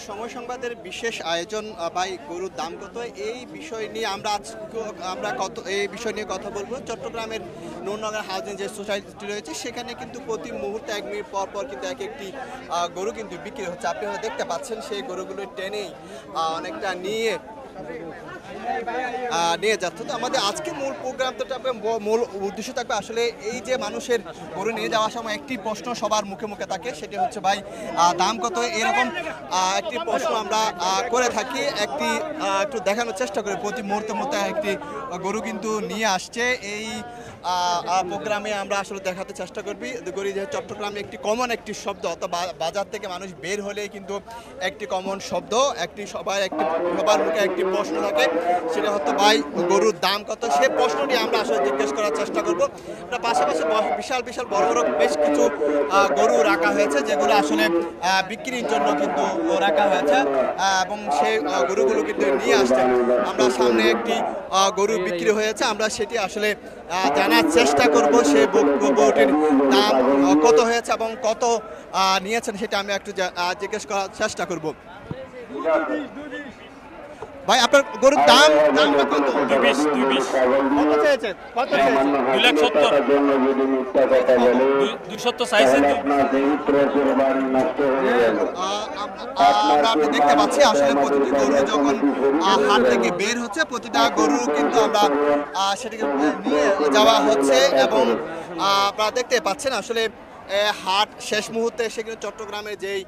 সময় সংবাদের বিশেষ আয়োজন ভাই গরুর দাম কত এই বিষয় নিয়ে আমরা এই বিষয় নিয়ে কথা বলবো। চট্টগ্রামের নূরনগর হাউজিং যে সোসাইটি রয়েছে সেখানে কিন্তু প্রতি মুহূর্তে 1 মিনিট পর পর কিন্তু একটি গরু কিন্তু বিক্রি হচ্ছে। আপনারা দেখতে পাচ্ছেন সেই গরুগুলো টেনেই অনেকটা নিয়ে যাচ্ছে। তো আমাদের আজকের মূল প্রোগ্রামটা মূল উদ্দেশ্য থাকবে আসলে এই যে মানুষের গরু নিয়ে যাওয়ার সময় একটি প্রশ্ন সবার মুখে মুখে থাকে, সেটি হচ্ছে ভাই দাম কত, এরকম একটি প্রশ্ন আমরা করে থাকি। একটু দেখানোর চেষ্টা করি প্রতি মুহূর্তের মধ্যে একটি গরু কিন্তু নিয়ে আসছে। এই প্রোগ্রামে আমরা আসলে দেখাতে চেষ্টা করি যে চট্টগ্রামে একটি কমন একটি শব্দ, অথবা বাজার থেকে মানুষ বের হলেই কিন্তু একটি কমন শব্দ, সবার মুখে একটি প্রশ্ন থাকে, সেটা হচ্ছে ভাই গরুর দাম কত। সেই প্রশ্নটি আমরা আসলে জিজ্ঞেস করার চেষ্টা করব। পাশাপাশি বিশাল বিশাল বড় বড় বেশ কিছু গরু রাখা হয়েছে, যেগুলো আসলে বিক্রির জন্য কিন্তু রাখা হয়েছে, এবং সেই গরুগুলো কিন্তু নিয়ে আসছে। আমরা সামনে একটি গরু বিক্রি হয়েছে, আমরা সেটি আসলে জানার চেষ্টা করব সেই গরুটির দাম কত হয়েছে এবং কত নিয়েছেন সেটা আমি একটু জিজ্ঞেস করার চেষ্টা করব। ভাই আপনার গরুর দাম কত? 220 কত চেয়েছেন? 270 চাইছে। আমরা দেখতে পাচ্ছি আসলে প্রতিটি গরু যখন হাট থেকে বের হচ্ছে, প্রতিটা গরু কিন্তু আমরা সেটাকে নিয়ে যাওয়া হচ্ছে, এবং আপনারা দেখতে পাচ্ছেন আসলে হাট শেষ মুহূর্তে এসে কিন্তু চট্টগ্রামের যেই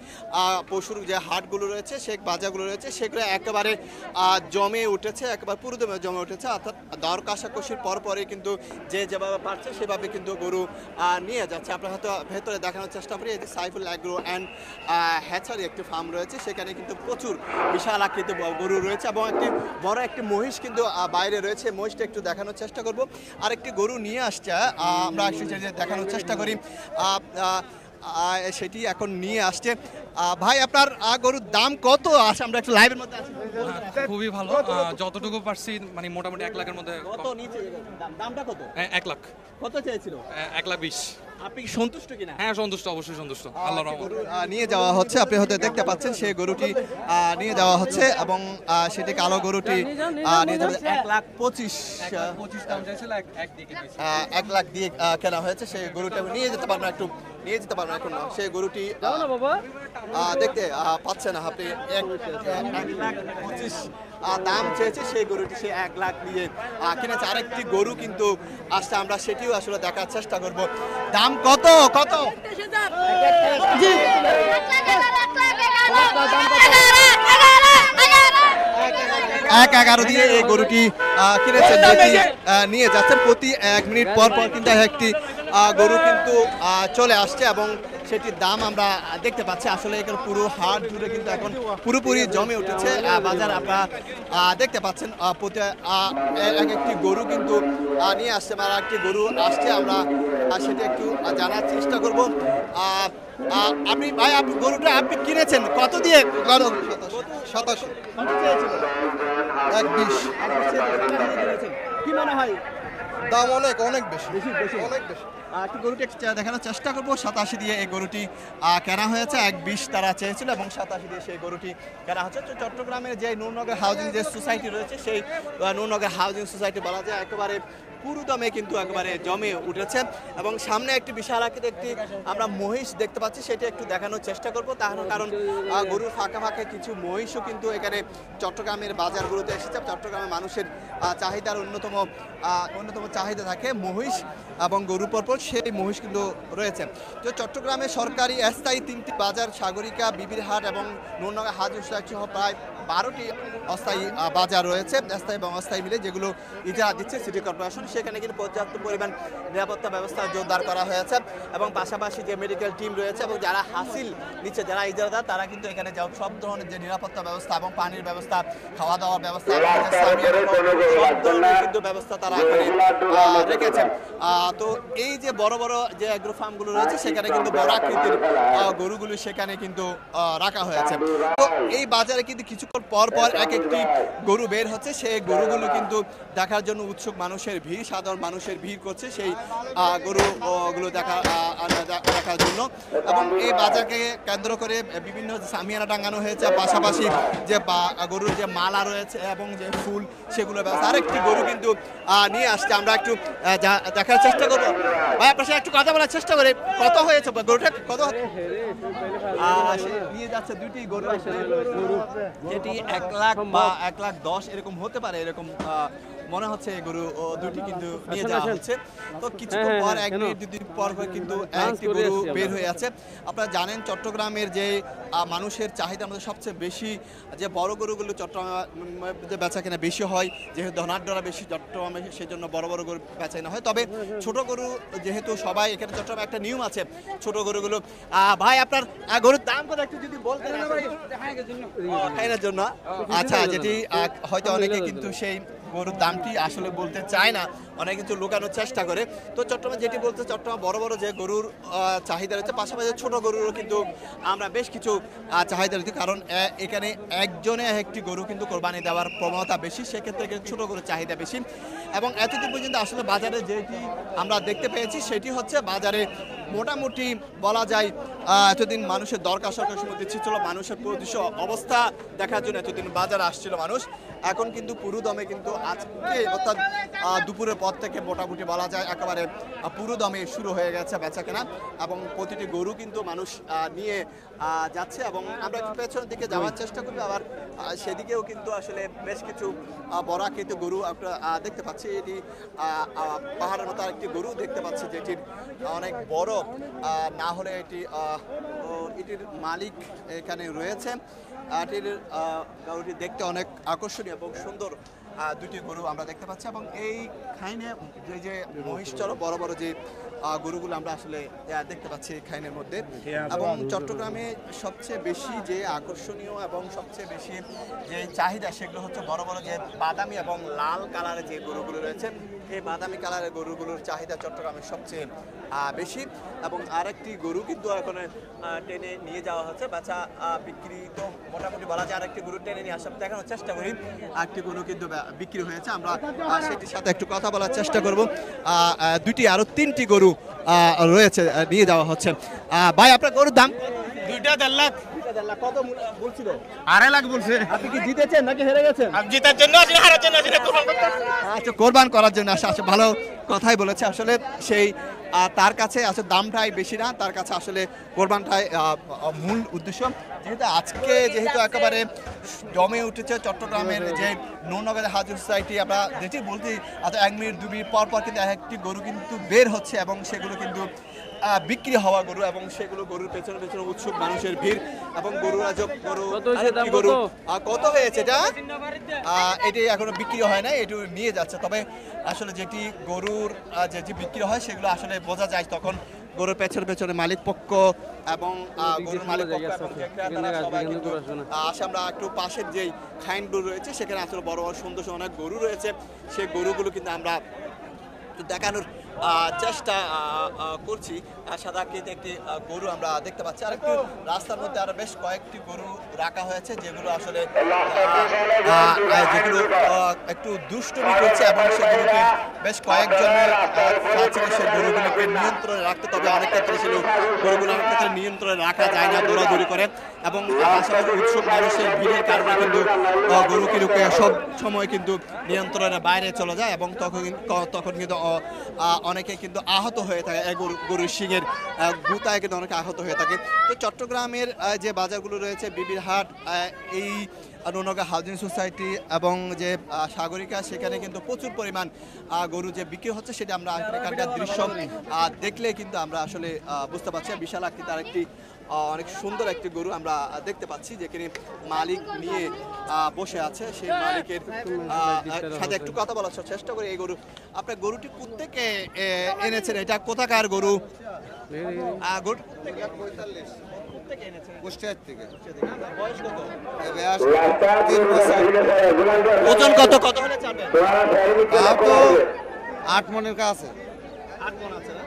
পশুর যে হাটগুলো রয়েছে, সেই বাজারগুলো রয়েছে, সেগুলো একেবারে জমে উঠেছে, একেবারে পুরোদমে জমে উঠেছে। অর্থাৎ দর কষাকষির পরপরই কিন্তু যেভাবে পারছে সেভাবে কিন্তু গরু নিয়ে যাচ্ছে। আপনার হয়তো ভেতরে দেখানোর চেষ্টা করি, এই যে সাইফুল অ্যাগ্রো অ্যান্ড হ্যাচারি একটি ফার্ম রয়েছে, সেখানে কিন্তু প্রচুর বিশাল আকৃতির গরু রয়েছে, এবং বড় একটি মহিষ কিন্তু বাইরে রয়েছে। মহিষটা একটু দেখানোর চেষ্টা করব। আরেকটি গরু নিয়ে আসছে, আমরা দেখানোর চেষ্টা করি, সেটি এখন নিয়ে আসছে। ভাই আপনার গরুর দাম কত আছে? আমরা একটু লাইভের মধ্যে আছি। খুবই ভালো, যতটুকু পারছি মানে মোটামুটি 1 লাখের মধ্যে। কত নিচে দামটা কত? 1 লাখ। কত চেয়েছিল? 1,20,000। আপনি কি সন্তুষ্ট কিনা? হ্যাঁ সন্তুষ্ট, অবশ্যই সন্তুষ্ট। আল্লাহর রহমতে নিয়ে যাওয়া হচ্ছে, আপনি হয়তো দেখতে পাচ্ছেন সেই গরুটি নিয়ে যাওয়া হচ্ছে, এবং সেটি কালো গরুটি নিয়ে যাবে 1,25,000। 25 দাম চাইছিল, 1 দিয়ে কিনেছি। 1 লাখ দিয়ে কেনা হয়েছে। সেই গরুটা নিয়ে যেতে পারবেন, এখন সেই গরুটি দেখতে পাচ্ছে না আপনি। 1,25,000 দাম চেয়েছে সেই গরুটি, সে 1 লাখ দিয়ে কিনেছে। আরেকটি গরু কিন্তু আসছে, আমরা সেটিও আসলে দেখার চেষ্টা করব। দাম কত? 1,11,000 দিয়ে এই গরুটি কিনেছেন, যেটি নিয়ে যাচ্ছেন। প্রতি 1 মিনিট পর পর কিন্তু একটি গরু কিন্তু চলে আসছে, এবং সেটির দাম আমরা দেখতে পাচ্ছি। আসলে এখানে পুরো হাট জুড়ে কিন্তু এখন পুরোপুরি জমে উঠেছে বাজার। আপনারা দেখতে পাচ্ছেন প্রতি একটি গরু কিন্তু নিয়ে আসছে, বা একটি গরু আসছে। আমরা সেটা একটু জানার চেষ্টা করব। আপনি গরুটা আপনি কিনেছেন কত দিয়ে? 27। 1,20,000। কি মনে হয় দাম অনেক বেশি। গরুটি দেখানোর চেষ্টা করবো। 87 দিয়ে এই গরুটি কেনা হয়েছে। 1,20,000 তারা চেয়েছিল, এবং 87 দিয়ে সেই গরুটি কেনা হচ্ছে। চট্টগ্রামের যে নূরনগর হাউজিং যে সোসাইটি রয়েছে, সেই নূরনগর হাউজিং সোসাইটি বলা যায় একেবারে পুরোদমে কিন্তু একেবারে জমে উঠেছে, এবং সামনে একটি বিশাল আকৃতির একটি আমরা মহিষ দেখতে পাচ্ছি, সেটি একটু দেখানোর চেষ্টা করবো। কারণ গরুর ফাঁকা কিছু মহিষও কিন্তু এখানে চট্টগ্রামের বাজারগুলোতে এসেছে। চট্টগ্রামের মানুষের চাহিদার অন্যতম চাহিদা থাকে মহিষ এবং গরু পরপর, সেই মহিষ কিন্তু রয়েছে। তো চট্টগ্রামে সরকারি স্থায়ী 3টি বাজার, সাগরিকা, বিবিরহাট এবং নূরনগর হাউজিং সোসাইটি সহ প্রায় 12টি অস্থায়ী বাজার রয়েছে, স্থায়ী এবং অস্থায়ী মিলে, যেগুলো ইজারা দিচ্ছে সিটি কর্পোরেশন। সেখানে কিন্তু পর্যাপ্ত পরিমাণ নিরাপত্তা ব্যবস্থা জোরদার করা হয়েছে, এবং পাশাপাশি যে মেডিকেল টিম রয়েছে এবং যারা হাসিল নিচ্ছে, যারা ইজারাদার, তারা কিন্তু এখানে সব ধরনের যে নিরাপত্তা ব্যবস্থা এবং পানির ব্যবস্থা, খাওয়া দাওয়ার ব্যবস্থা, সব ধরনের কিন্তু ব্যবস্থা তারা এখানে রেখেছেন। তো এই যে বড় বড় যে অ্যাগ্রো ফার্মগুলো রয়েছে সেখানে কিন্তু বড় আকৃতির গরুগুলো সেখানে কিন্তু রাখা হয়েছে। তো এই বাজারে কিন্তু কিছুক্ষণ পর পর এক একটি গরু বের হচ্ছে, সেই গরুগুলো কিন্তু দেখার জন্য উৎসুক মানুষের ভিড়, সাধারণ মানুষের ভিড় করছে সেই গরুগুলো দেখার জন্য। এবং এই বাজারকে কেন্দ্র করে বিভিন্ন সামিয়ানা টাঙানো হয়েছে, পাশাপাশি যে গরুর যে মালা রয়েছে এবং যে ফুল সেগুলো ব্যবস্থা। আরেকটি গরু কিন্তু নিয়ে আসছে, আমরা একটু দেখার চেষ্টা করবো। ভাই আপনার সাথে একটু কথা বলার চেষ্টা করে, কত হয়েছে গরুটা, কত নিয়ে যাচ্ছে? দুটি গরু, যেটি 1 লাখ বা 1,10,000 এরকম হতে পারে, এরকম মনে হচ্ছে গরু দুটি কিন্তু নিয়ে যাওয়া হচ্ছে। তো কিছুক্ষণ পর 1 মিনিট 2 মিনিট পর কিন্তু একটি গরু বের হয়ে আছে। আপনারা জানেন চট্টগ্রামের যে মানুষের চাহিদার মধ্যে সবচেয়ে বেশি যে বড় গরুগুলো চট্টগ্রামে বেচা কেনা বেশি হয়, যেহেতু ধনাঢ্যরা বেশি চট্টগ্রামে, সেজন্য বড় বড় গরু বেচা কেনা হয়। তবে ছোট গরু যেহেতু সবাই এখানে, চট্টগ্রামে একটা নিয়ম আছে ছোট গরুগুলো। ভাই আপনার গরুর দাম কত একটু যদি বলতেন? খাইনার জন্য, আচ্ছা, যেটি হয়তো অনেকে কিন্তু সেই গরুর দামটি আসলে বলতে চায় না, অনেক কিছু লুকানোর চেষ্টা করে। তো চট্টগ্রামে যেটি বলতে, চট্টগ্রাম বড় বড় যে গরুর চাহিদা রয়েছে, পাশাপাশি ছোট গরুরও কিন্তু আমরা বেশ কিছু চাহিদা রয়েছে, কারণ এখানে একজনে একটি গরু কিন্তু কোরবানি দেওয়ার প্রবণতা বেশি, সেক্ষেত্রে ছোট গরুর চাহিদা বেশি। এবং এতদিন পর্যন্ত আসলে বাজারে যেটি আমরা দেখতে পেয়েছি সেটি হচ্ছে, বাজারে মোটামুটি বলা যায় এতদিন মানুষের দরকার সরকারের মধ্যে ছিল, মানুষের পুরোদৃশ্য অবস্থা দেখার জন্য এতদিন বাজারে আসছিল মানুষ। এখন কিন্তু পুরো দমে কিন্তু আজকে অর্থাৎ দুপুরের পর থেকে মোটামুটি বলা যায় একেবারে পুরো দমে শুরু হয়ে গেছে বেচা কেনা, এবং প্রতিটি গরু কিন্তু মানুষ নিয়ে যাচ্ছে। এবং আমরা একটু পেছনের দিকে যাওয়ার চেষ্টা করবো, আবার সেদিকেও কিন্তু আসলে বেশ কিছু বড় আকৃতির গরু আমরা দেখতে পাচ্ছি। এটি পাহাড়ের মতো আরেকটি গরু দেখতে পাচ্ছি, যেটির অনেক বড়, না হলে এটির মালিক এখানে রয়েছে। গরুটি দেখতে অনেক আকর্ষণীয় এবং সুন্দর দুটি গরু আমরা দেখতে পাচ্ছি। এবং এই খাইনে যে মহিষচর বড় বড় যে গরুগুলো আমরা আসলে দেখতে পাচ্ছি খাইনের মধ্যে। এবং চট্টগ্রামে সবচেয়ে বেশি যে আকর্ষণীয় এবং সবচেয়ে বেশি যে চাহিদা, সেগুলো হচ্ছে বড় বড় যে বাদামি এবং লাল কালারের যে গরুগুলো রয়েছে, এই বাদামি কালারের গরুগুলোর চাহিদা চট্টগ্রামের সবচেয়ে বেশি। এবং আরেকটি গরু কিন্তু এখন টেনে নিয়ে যাওয়া হচ্ছে, বাচ্চা বিক্রি তো মোটামুটি বলা যায়। আরেকটি গরু টেনে নিয়ে আসার দেখানোর চেষ্টা করি, আরেকটি গরু কিন্তু বিক্রি হয়েছে, আমরা সেটির সাথে একটু কথা বলার চেষ্টা করব। দুটি আরো 3টি গরু রয়েছে, নিয়ে যাওয়া হচ্ছে। ভাই আপনার গরুর দাম? 2.5 লাখ। কত বলছিল? 2.5 লাখ বলছে। আপনি কি জিতেছেন নাকি হেরে গেছেন? আমি জেতার জন্য আসলে, হারার জন্য আসলে কোরবান করতে আসছি। আচ্ছা, কোরবান করার জন্য আসলে ভালো কথাই বলেছে। আসলে সেই তার কাছে আসলে দামটাই বেশি না, তার কাছে আসলে কোরবানটাই মূল উদ্দেশ্য। যেহেতু একেবারে জমে উঠেছে চট্টগ্রামের যে নৌনগর হাজির সোসাইটি, আমরা যেটি বলছি, আচ্ছা 1 মিনিট 2 মিনিট পর পর কিন্তু একটি গরু কিন্তু বের হচ্ছে, এবং সেগুলো কিন্তু বিক্রি হওয়া গরু, এবং সেগুলো গরুর পেছনে পেছনে উৎসুক মানুষের ভিড়। এবং গরু কত হয়েছে এটা? এটি এখনো বিক্রি হয় না, এটি নিয়ে যাচ্ছে। তবে আসলে যেটি গরুর যেটি বিক্রি হয় সেগুলো আসলে বোঝা যায় তখন গরুর পেছনে পেছনে মালিক পক্ষ এবং গরুর মালিক পক্ষ এবং যে ক্রেতারা সবাই কিন্তু আসে। আমরা একটু পাশের যেই খাইনগুলো রয়েছে সেখানে আসলে বড় বড় সুন্দর অনেক গরু রয়েছে, সেই গরুগুলো কিন্তু আমরা দেখানোর চেষ্টা করছি। সাদা আকৃতির একটি গরু আমরা দেখতে পাচ্ছি, আর একটু রাস্তার মধ্যে আরো বেশ কয়েকটি গরু রাখা হয়েছে, যেগুলো আসলে যেগুলো একটু দুষ্টুমি করছে, এবং সেগুলোকে বেশ কয়েকজনের সেই গরুগুলোকে নিয়ন্ত্রণে রাখতে। তবে অনেক ক্ষেত্রে ছিল গরুগুলো অনেক ক্ষেত্রে নিয়ন্ত্রণে রাখা যায় না, দৌড়াদৌড়ি করে। এবং পাশাপাশি উৎসুক মানুষের ভিড়ের কারণে কিন্তু গরুগুলোকে সব সময় কিন্তু নিয়ন্ত্রণের বাইরে চলে যায়, এবং তখন কিন্তু অনেকে কিন্তু আহত হয়ে থাকে, গরুর শিঙের গুতায় কিন্তু অনেকে আহত হয়ে থাকে। তো চট্টগ্রামের যে বাজারগুলো রয়েছে, বিবির হাট, এই নৌনগর হাউজিং সোসাইটি এবং যে সাগরিকা, সেখানে কিন্তু প্রচুর পরিমাণ গরু যে বিক্রি হচ্ছে, সেটা আমরা এখানকার দৃশ্য দেখলে কিন্তু আমরা আসলে বুঝতে পারছি। বিশাল আকৃতির আরেকটি অনেক সুন্দর একটি গরু আমরা দেখতে পাচ্ছি, যেখানে মালিক নিয়ে বসে আছে। সেই মালিকের সাথে একটু কথা বলার চেষ্টা করি। এই গরু, আপনার গরুটি কোত্থেকে এনেছেন? এটা কোথাকার গরু? ওজন কত কত হলে চাবেন? 8 মনের কাছে। 8 মন আছে না?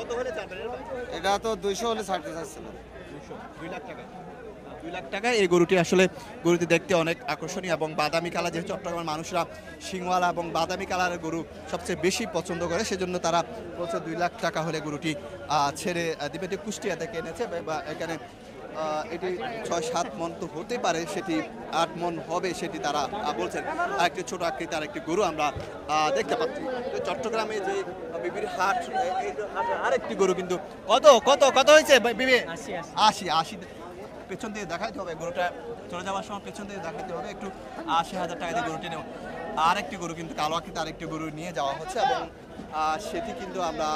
কত হলে ছাড়বেন এর ভাই? এটা তো 200 হলে ছাড়তে চাচ্ছিলাম। 2 লাখ টাকা। 2 লাখ টাকা এই গরুটি আসলে গরুটি দেখতে অনেক আকর্ষণীয় এবং বাদামি কালার, যেহেতু চট্টগ্রামের মানুষরা সিংওয়ালা এবং বাদামি কালারের গরু সবচেয়ে বেশি পছন্দ করে, সেজন্য তারা বলছে 2 লাখ টাকা হলে গরুটি ছেড়ে দিবে। এটি কুষ্টিয়া থেকে এনেছে বা এখানে এটি 6-7 মন তো হতে পারে, সেটি 8 মন হবে সেটি তারা বলছেন। আরেকটি ছোট আকৃতির আরেকটি গরু আমরা দেখতে পাচ্ছি। তো চট্টগ্রামে যে বিবির হাট, এই হাটের আরেকটি গরু কিন্তু কত কত কত হয়েছে বিবি? 80 পেছন দিয়ে দেখাইতে হবে, গরুটা চলে যাওয়ার সময় পেছন দিয়ে দেখাইতে হবে, একটু 80,000 টাকা দিয়ে গরুটি নেব। আরেকটি গরু কিন্তু কালো আকৃতির আরেকটি গরু নিয়ে যাওয়া হচ্ছে এবং সেটি কিন্তু আমরা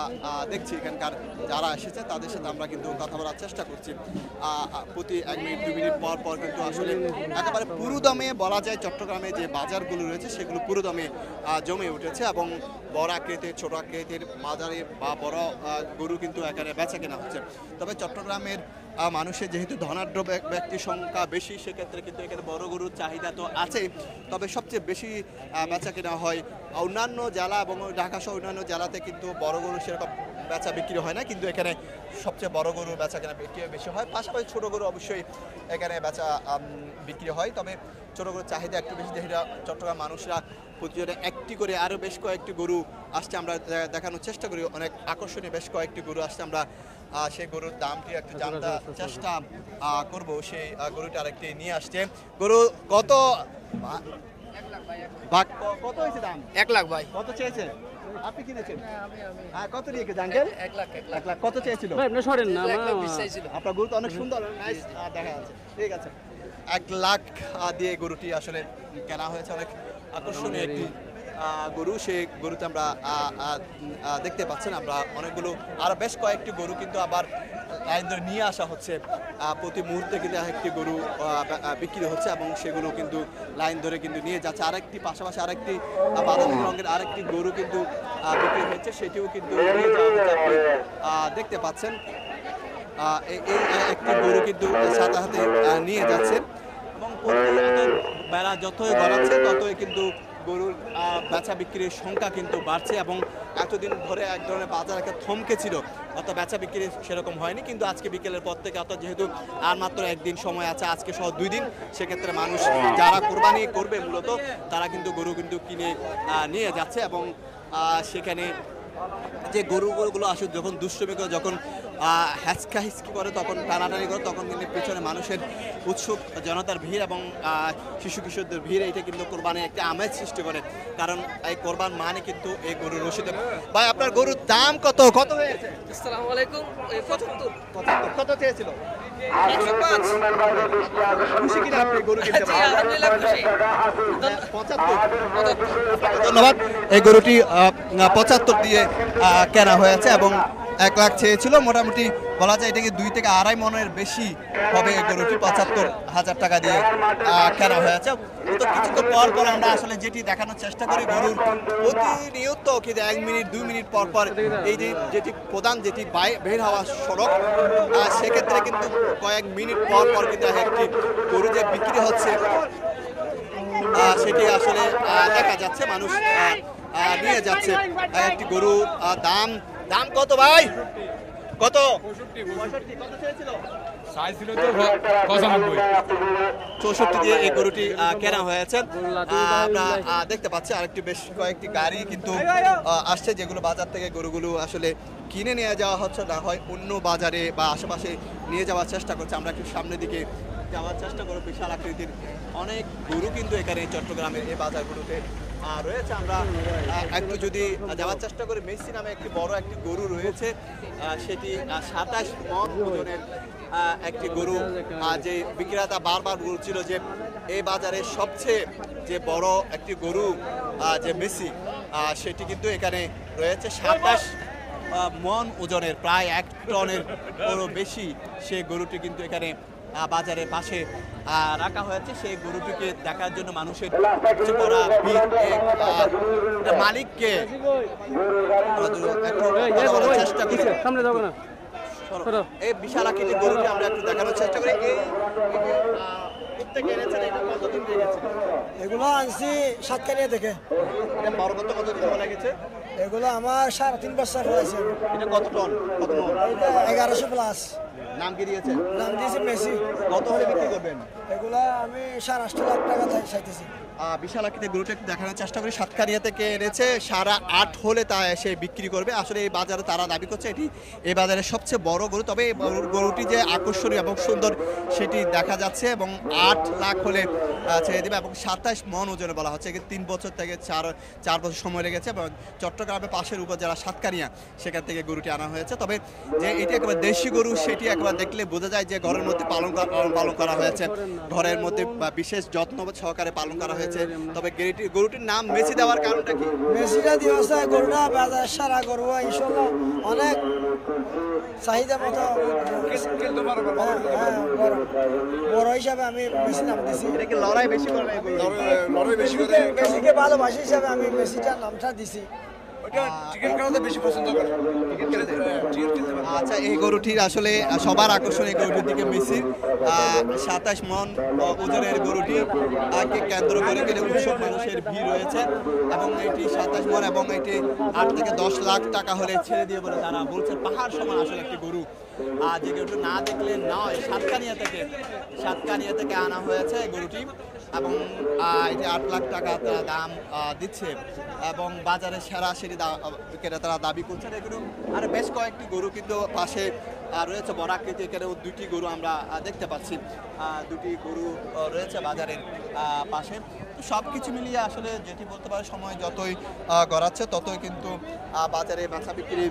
দেখছি এখানকার যারা এসেছে তাদের সাথে আমরা কিন্তু কথা বলার চেষ্টা করছি। প্রতি 1 মিনিট 2 মিনিট পর পর কিন্তু আসলে একেবারে পুরো দমে বলা যায় চট্টগ্রামে যে বাজারগুলো রয়েছে সেগুলো পুরো দমে জমে উঠেছে এবং বড় আকৃতির, ছোট আকৃতির, মাঝারি বা বড় গরু কিন্তু এখানে বেচা কেনা হচ্ছে। তবে চট্টগ্রামের মানুষের যেহেতু ধনাঢ্য ব্যক্তির সংখ্যা বেশি, সেক্ষেত্রে কিন্তু এখানে বড় গরুর চাহিদা তো আছেই, তবে সবচেয়ে বেশি বেচা কেনা হয় অন্যান্য জেলা এবং ঢাকা সহ অন্যান্য জেলাতে কিন্তু বড় গরু সেরকম বেচা বিক্রি হয় না, কিন্তু এখানে সবচেয়ে বড় গরু বেচা কেনা বিক্রি বেশি হয়। পাশাপাশি ছোটো গরু অবশ্যই এখানে বেচা বিক্রি হয়, তবে ছোটো গরুর চাহিদা একটু বেশি। যেহেতু চট্টগ্রাম মানুষরা প্রতিদিনে একটি করে আরও বেশ কয়েকটি গরু আসছে, আমরা দেখানোর চেষ্টা করি, অনেক আকর্ষণীয় বেশ কয়েকটি গরু আসছে। আমরা সেই গরুর দামটি একটু জানতে চেষ্টা করব। সেই গরুটি আরেকটি নিয়ে আসছে। গরু কত কত হয়েছে দাম? 1 লাখ ভাই। কত চেয়েছে? আপনি কিনেছেন? কত দিয়ে জাঙ্গেল? 1 লাখ। 1 লাখ কত চেয়েছিল? ভাই আপনি সরেন না, 1 লাখ 20 চাইছিল। আপনার গরু তো অনেক সুন্দর, নাইস দেখা যাচ্ছে। ঠিক আছে, 1 লাখ দিয়ে গরুটি আসলে কেনা হয়েছে। অনেক আকর্ষণীয় একটি গরু, সেই গরুতে আমরা দেখতে পাচ্ছেন আমরা অনেকগুলো আর বেশ কয়েকটি গরু কিন্তু আবার লাইন ধরে নিয়ে আসা হচ্ছে। প্রতি মুহূর্তে কিন্তু একটি গরু বিক্রি হচ্ছে এবং সেগুলো কিন্তু লাইন ধরে কিন্তু নিয়ে যাচ্ছে। আরেকটি পাশাপাশি আরেকটি বাদামি রঙের আরেকটি গরু কিন্তু বিক্রি হচ্ছে, সেটিও কিন্তু নিয়ে যাওয়া হচ্ছে। আপনি দেখতে পাচ্ছেন এই একটি গরু কিন্তু সাথে হাতে নিয়ে যাচ্ছে এবং বেলা যতই গড়াচ্ছে ততই কিন্তু গরুর বেচা বিক্রির সংখ্যা কিন্তু বাড়ছে এবং এতদিন ধরে এক ধরনের বাজার একটা থমকে ছিল, অত বেচা বিক্রি সেরকম হয়নি, কিন্তু আজকে বিকেলের পর থেকে অর্থাৎ যেহেতু আর মাত্র 1 দিন সময় আছে, আজকে সহ 2 দিন, সেক্ষেত্রে মানুষ যারা কোরবানি করবে মূলত তারা কিন্তু গরু কিন্তু কিনে নিয়ে যাচ্ছে এবং সেখানে যে গরুগুলো আসলে যখন দুষ্টমি করে, যখন হ্যাচকা হিচকি করে, তখন টানাটানি করে, তখন কিন্তু পেছনে মানুষের উৎসুক জনতার ভিড় এবং শিশু কিশোরদের ভিড়, এটা কিন্তু কোরবানির একটা আমেজ সৃষ্টি করে। কারণ এই কোরবান মানে কিন্তু এই গরুর রশিদে। ভাই আপনার গরুর দাম কত কত হয়েছে? আসসালামু আলাইকুম। 75 কত চেয়েছিল? 105। খুশি কিনা আপনি গরু কিনতে জি আলহামদুলিল্লাহ খুশি। 75। ধন্যবাদ। এই গরুটি 75 দিয়ে কেনা হয়েছে এবং 1 লাখ চেয়েছিল। মোটামুটি বলা যায় এটাকে 2 থেকে 2.5 মনের বেশি হবে এই গরুটি। 75,000 টাকা দিয়ে কেনা হয়েছে। তো কিছুক্ষণ পর পর আমরা আসলে যেটি দেখানোর চেষ্টা করি, গরুর প্রতিনিয়ত কিন্তু 1 মিনিট 2 মিনিট পর পর এই যেটি প্রধান যেটি বের হওয়া সড়ক, সেক্ষেত্রে কিন্তু কয়েক মিনিট পর পর কিন্তু একটি গরু যে বিক্রি হচ্ছে সেটি আসলে দেখা যাচ্ছে, মানুষ নিয়ে যাচ্ছে। একটি গরুর দাম কত ভাই? কত? 65 কত চেয়েছিল? 64 দিয়ে এই গরুটি কেনা হয়েছে। আমরা দেখতে পাচ্ছি আরেকটি বেশ কয়েকটি গাড়ি কিন্তু আসছে, যেগুলো বাজার থেকে গরুগুলো আসলে কিনে নিয়ে যাওয়া হচ্ছে, না হয় অন্য বাজারে বা আশেপাশে নিয়ে যাওয়ার চেষ্টা করছে। আমরা একটু সামনের দিকে যাওয়ার চেষ্টা করব। বিশাল আকৃতির অনেক গরু কিন্তু এখানে চট্টগ্রামের এই বাজারগুলোতে রয়েছে। আমরা একটু যদি যাওয়ার চেষ্টা করি, মেসি নামে একটি বড় একটি গরু রয়েছে, সেটি 27 মণ ওজনের একটি গরু, যে বিক্রেতা বারবার বলছিল যে এই বাজারের সবচেয়ে যে বড় একটি গরু যে মেসি, সেটি কিন্তু এখানে রয়েছে 27 মণ ওজনের, প্রায় 1 টনের বেশি। সেই গরুটি কিন্তু এখানে বাজারের পাশে রাখা হয়েছে। সেই গরুটিকে দেখার জন্য মানুষের মালিককে চেষ্টা করি। এই বিশাল আকৃতির গরুটি আমরা একটু দেখানোর চেষ্টা করি। এগুলো আনছি সাতকানিয়া থেকে। বড় কত দিন লেগেছে? এগুলো আমার 3.5 বছর হয়েছে। এটা কত টন, কত মন? এটা 1100 প্লাস। নাম কি দিয়েছেন? নাম দিয়েছে মেসি। কত হলে বিক্রি করবেন? এগুলো আমি 8.5 লাখ টাকা চাইতেছি। বিশাল আকৃতির গরুটা একটু দেখানোর চেষ্টা করি। সাতকানিয়া থেকে এনেছে, 8.5 হলে তা এসে বিক্রি করবে। আসলে এই বাজারে তারা দাবি করছে এটি এই বাজারের সবচেয়ে বড় গরু। তবে এই গরুটি যে আকর্ষণীয় এবং সুন্দর সেটি দেখা যাচ্ছে এবং 8 লাখ হলে ছেড়ে দেবে এবং 27 মন ওজনে বলা হচ্ছে। 3 বছর থেকে 4 বছর সময় লেগেছে এবং চট্টগ্রামের পাশের উপজেলা সাতকানিয়া সেখান থেকে গরুটি আনা হয়েছে। তবে যে এটি একেবারে দেশি গরু সেটি একবার দেখলে বোঝা যায় যে ঘরের মধ্যে পালন করা হয়েছে, ঘরের মধ্যে বিশেষ যত্ন সহকারে পালন করা হয়েছে। তবে গরুটির নাম মেসি দেওয়ার কারণটা কি? মেসিটা দিয়েছে গরুটা বাজার সারা গরু ইনশাআল্লাহ অনেক চাহিদা মতো বড় হিসাবে আমি মেসি নাম দিয়েছি। এটা কি লড়াই বেশি করে না এই গরু? মেসিকে ভালোবাসি হিসাবে আমি মেসিটার নামটা দিছি। আচ্ছা, এই গরুটির আসলে সবার আকর্ষণ এই গরুটির দিকে মেসির 27 মন ওজনের গরুটি কে কেন্দ্র করে কিন্তু উৎসব মানুষের ভিড় রয়েছে এবং এটি 27 মন এবং এটি 8 থেকে 10 লাখ টাকা হলে ছেড়ে দিয়ে বলে তারা বলছে। পাহাড় সমান আসলে একটি গরু, যে গরুটি না দেখলে নয়। সাতকানিয়া থেকে আনা হয়েছে গরুটি এবং এটি 8 লাখ টাকা তারা দাম দিচ্ছে এবং বাজারে সেরাসরি ক্রেতারা দাবি করছেন এগুলো। আর বেশ কয়েকটি গরু কিন্তু পাশে রয়েছে বড় আকৃতি, এখানেও 2টি গরু আমরা দেখতে পাচ্ছি। 2টি গরু রয়েছে বাজারের পাশে। তো সব কিছু মিলিয়ে আসলে যেটি বলতে পারে সময় যতই গড়াচ্ছে ততই কিন্তু বাজারে বেচা বিক্রি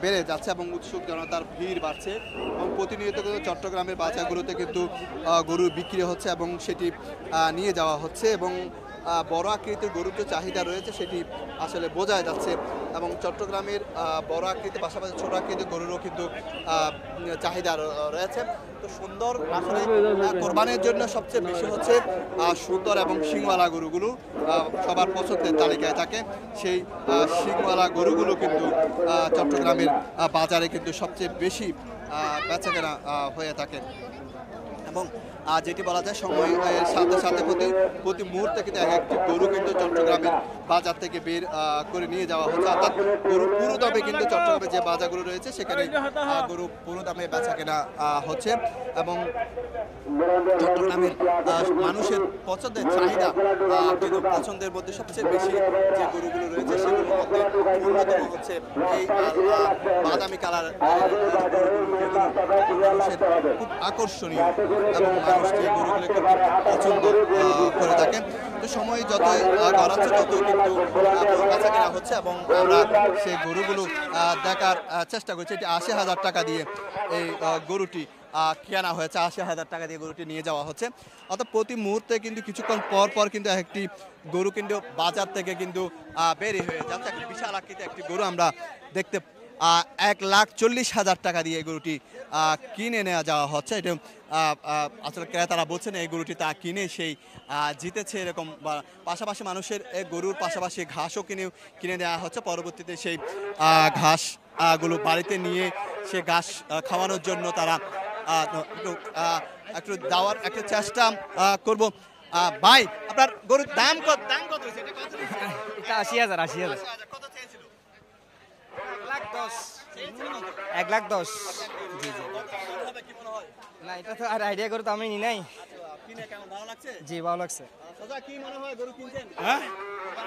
বেড়ে যাচ্ছে এবং উৎসুক জনতার ভিড় বাড়ছে এবং প্রতিনিয়ত কিন্তু চট্টগ্রামের বাজারগুলোতে কিন্তু গরু বিক্রি হচ্ছে এবং সেটি নিয়ে যাওয়া হচ্ছে এবং বড় আকৃতির গরুর যে চাহিদা রয়েছে সেটি আসলে বোঝা যাচ্ছে এবং চট্টগ্রামের বড় আকৃতির পাশাপাশি ছোট আকৃতির গরুরও কিন্তু চাহিদা রয়েছে। তো সুন্দর আসলে কোরবানির জন্য সবচেয়ে বেশি হচ্ছে সুন্দর এবং শিংওয়ালা গরুগুলো সবার পছন্দের তালিকায় থাকে। সেই শিংওয়ালা গরুগুলো কিন্তু চট্টগ্রামের বাজারে কিন্তু সবচেয়ে বেশি বেচাকেনা হয়ে থাকে এবং যেটি বলা যায় সময়ের সাথে সাথে প্রতি মুহূর্তে কিন্তু এক একটি গরু কিন্তু চট্টগ্রামের বাজার থেকে বের করে নিয়ে যাওয়া হচ্ছে। অর্থাৎ গরু পুরো দামে কিন্তু চট্টগ্রামের যে বাজারগুলো রয়েছে সেখানে গরু পুরো দামে বেচা কেনা হচ্ছে এবং চট্টগ্রামের মানুষের পছন্দের চাহিদা কিন্তু পছন্দের মধ্যে সবচেয়ে বেশি যে গরুগুলো রয়েছে সেগুলোর মধ্যে অন্যতম হচ্ছে এই বাদামি কালার মানুষের খুব আকর্ষণীয় এবং মানুষ যে গরুগুলো খুব পছন্দ করে থাকেন। তো সময় যতই গড়াচ্ছে ততই কিন্তু বেচা কেনা হচ্ছে এবং আমরা সেই গরুগুলো দেখার চেষ্টা করছি। এটি 80,000 টাকা দিয়ে এই গরুটি কেনা হয়েছে, 80,000 টাকা দিয়ে গরুটি নিয়ে যাওয়া হচ্ছে। অর্থাৎ প্রতি মুহূর্তে কিন্তু কিছুক্ষণ পর পর কিন্তু একটি গরু কিন্তু বাজার থেকে কিন্তু বের হয়ে যাচ্ছে। একটি বিশাল আকৃতি একটি গরু আমরা দেখতে 1,40,000 টাকা দিয়ে এই গরুটি কিনে নেওয়া যাওয়া হচ্ছে। এটা আসলে ক্রেতারা বলছেন এই গরুটি তা কিনে সেই জিতেছে এরকম, পাশাপাশি মানুষের এই গরুর পাশাপাশি ঘাসও কিনে নেওয়া হচ্ছে। পরবর্তীতে সেই ঘাসগুলো বাড়িতে নিয়ে সে ঘাস খাওয়ানোর জন্য তারা একটু দেওয়ার একটা চেষ্টা করব। ভাই, আপনার গরুর দাম কত? এটা 80,000 কত চেয়েছিল? 1,10,000 জি জি। না, এটা তো আর আইডিয়া করে তো আমি নি নাই। কিনে কেমন ভালো লাগছে? জি, ভালো লাগছে। দাদা, কি মনে হয় গরু কিনছেন? হ্যাঁ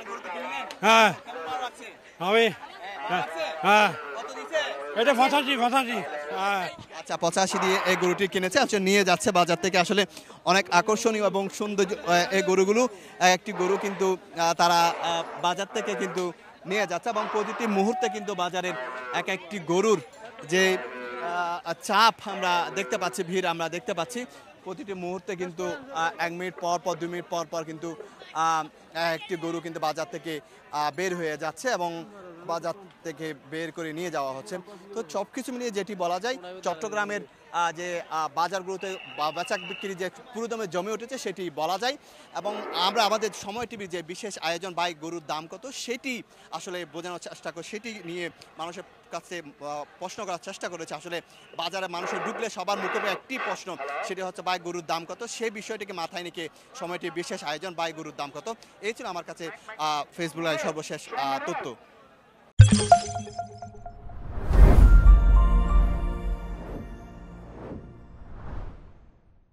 গরু তো কিনলেন? হ্যাঁ কেমন ভালো লাগছে? আমি ভালো লাগছে? হ্যাঁ কত দিছে? এটা 85 হ্যাঁ। আচ্ছা, 85 দিয়ে এই গরুটি কিনেছে, আসলে নিয়ে যাচ্ছে বাজার থেকে। আসলে অনেক আকর্ষণীয় এবং সুন্দর এই গরুগুলো। একটি গরু কিন্তু তারা বাজার থেকে কিন্তু নিয়ে যাচ্ছে এবং প্রতিটি মুহূর্তে কিন্তু বাজারের এক একটি গরুর যে চাপ আমরা দেখতে পাচ্ছি, ভিড় আমরা দেখতে পাচ্ছি। প্রতিটি মুহূর্তে কিন্তু 1 মিনিট পর পর 2 মিনিট পর পর কিন্তু একটি গরু কিন্তু বাজার থেকে বের হয়ে যাচ্ছে এবং বাজার থেকে বের করে নিয়ে যাওয়া হচ্ছে। তো সব কিছু মিলিয়ে যেটি বলা যায় চট্টগ্রামের যে বাজারগুলোতে বেচা বিক্রি যে পুরোদমে জমে উঠেছে সেটি বলা যায় এবং আমরা আমাদের সময় টিভির যে বিশেষ আয়োজন বাই গরুর দাম কত সেটি আসলে বোঝানোর চেষ্টা করি, সেটি নিয়ে মানুষের কাছে প্রশ্ন করার চেষ্টা করেছে। আসলে বাজারে মানুষের ঢুকলে সবার মুখে একটি প্রশ্ন, সেটি হচ্ছে বাই গরুর দাম কত। সেই বিষয়টিকে মাথায় রেখে সময়টির বিশেষ আয়োজন বাই গরুর দাম কত। এই ছিল আমার কাছে ফেসবুক লাইভ সর্বশেষ তথ্য। ধন্যবাদ